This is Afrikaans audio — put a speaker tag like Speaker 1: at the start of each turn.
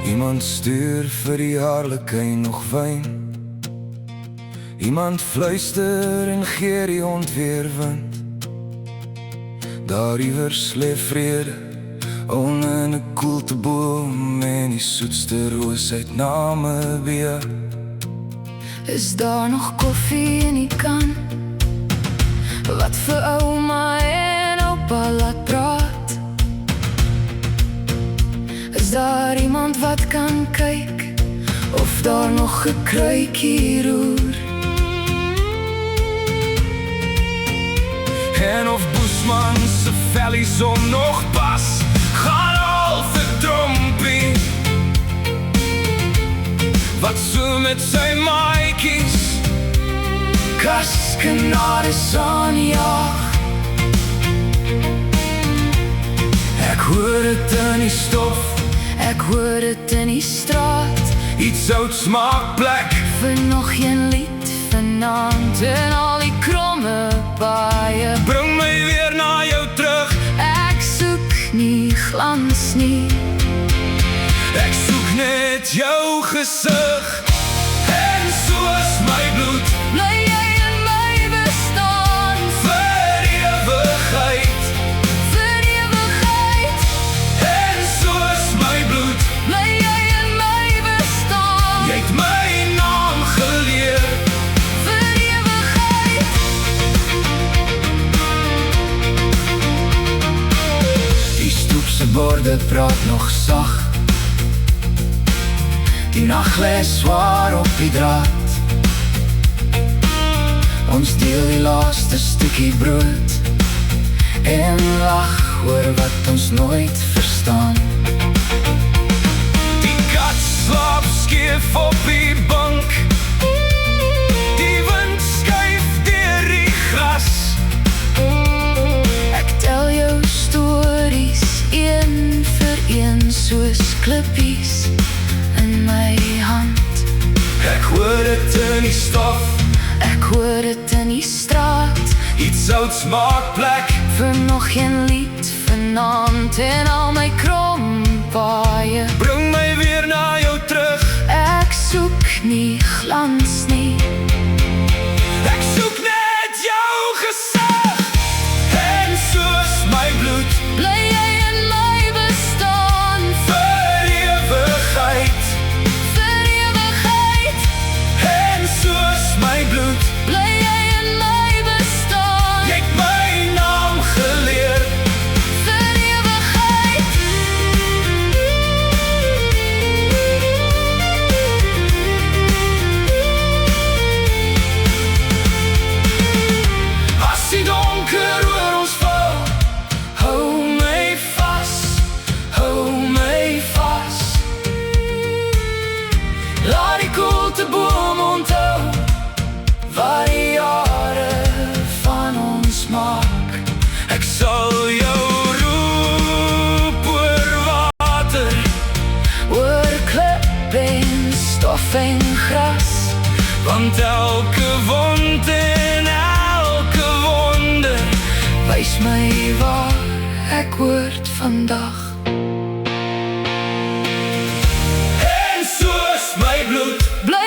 Speaker 1: Iemand stuur vir die harlekyn nog wyn. Iemand fluister en gee die hond weer wind. Daar iewers lê vrede onder 'n koelteboom en die soetste roos uit Namibia.
Speaker 2: Is daar nog koffie in die kan? Wat vir ouma en oupa laat praat? Is daar iemand wat kan kyk of daar nog 'n kruikie roer?
Speaker 1: En of Boesman se vellies nog pas gaan al vir Trompie, wat so met sy maatjies kaskenades aanjaag. Ek hoor dit in die stof,
Speaker 2: ek hoor dit in die straat.
Speaker 1: iets oud smaak plek
Speaker 2: Vir nog een lied vanaand en al die kromme paaie.
Speaker 1: bring my weer na jou terug.
Speaker 2: Ek soek nie glans nie,
Speaker 1: Ek soek net jou gesig. En soos my bloed
Speaker 2: bly jy in my bestaan
Speaker 1: vir ewigheid.
Speaker 2: vir ewigheid.
Speaker 1: En soos my bloed,
Speaker 2: Bly jy in my bestaan
Speaker 1: jy het my naam geleer.
Speaker 2: vir ewigheid.
Speaker 1: Die stoep se borde praat nog sag. Die nag lê swaar op die draad. Ons deel die laaste stukkie brood en lag oor wat ons nooit verstaan. Die kat slaap skief op die bank. Die wind skuif deur die gras.
Speaker 2: Ek tel jou stories een vir een soos klippies in my hand.
Speaker 1: Ek hoor dit in die stof,
Speaker 2: Ek hoor dit in die straat.
Speaker 1: iets oud smaak plek
Speaker 2: Vir nog een lied vanaand en al my krompaaie.
Speaker 1: bring my weer na jou terug.
Speaker 2: Ek soek nie glans nie,
Speaker 1: Ek soek net jou gesig. En soos my bloed
Speaker 2: bly jy in my bestaan
Speaker 1: vir ewigheid.
Speaker 2: vir ewigheid.
Speaker 1: En soos my bloed,
Speaker 2: Bly jy in my bestaan
Speaker 1: jy het my naam geleer.
Speaker 2: vir ewigheid.
Speaker 1: As die donker oor ons val, hou my vas, hou my vas. Laat die koelteboom onthou wat die jare van ons maak. Ek sal jou roep oor water,
Speaker 2: Oor klip en stof en gras,
Speaker 1: want elke wond en elke wonde
Speaker 2: wys my waar ek hoort vandag.
Speaker 1: en soos my bloed
Speaker 2: Bly